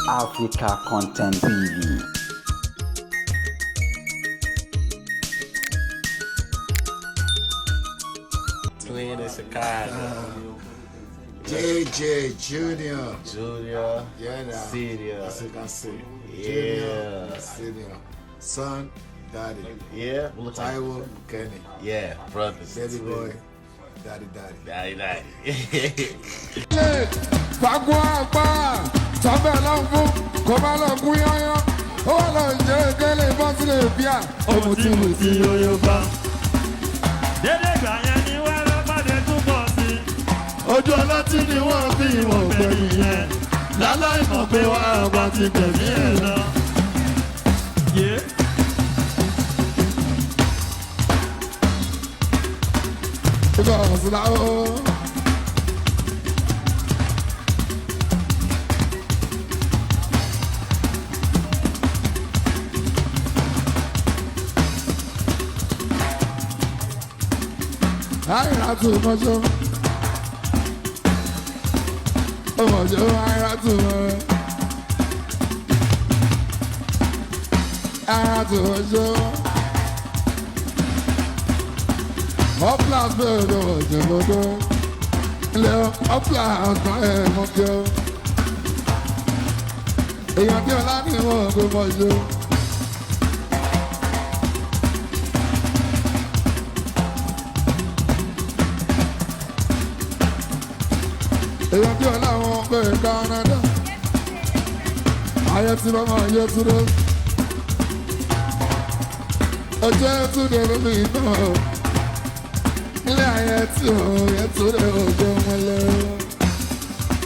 Africa Content TV. Twin in Chicago. JJ Junior. Junior. Yeah, nah. Senior. As you can see. Yeah. Junior, senior. Son, daddy. Yeah. Look like, Taiwo, Kenny. yeah, brothers. Daddy boy, daddy. Daddy. Fagbọ́ àgbà sábẹ́ lọ fún kó má lọ kú yányán. Ó wà lọ jẹ́ kẹ́lẹ́ bá sílẹ̀ bíà. Ọmọ tí mo ti yóyó bá. Dédé gbà yẹn ni wọ́n lọ́pàdé túbọ̀ sí. Ojú ọlọ́tí ni wọ́n fi ìwọ̀n gbẹ̀yìn yẹn. Láláì mọ̀ pé wà á bá ti gbẹ̀mí ẹ̀ lọ. Ìgbà ọ̀sùn láwọ́. Àìrà tó mọ́jọ́. Ọmọjọ́ àìrà tó mọ́. Àìrà tó mọ́jọ́. Uplands bẹ̀rẹ̀ ọ̀jẹ̀ lọ́dọ́. Ilẹ̀ Uplands náà ẹ̀ mọ́jọ́. Èèyàn bí ọlá ní ìwọ̀n gbé mọ́jọ́. Èèyàn bí ọlá wọn pé Canada. Ayé tí bàbá yẹ túnde. Ọjọ́ túnde lórí iná. Ilé ayé tí ò yẹ túnde òjò wọn lẹ́rọ.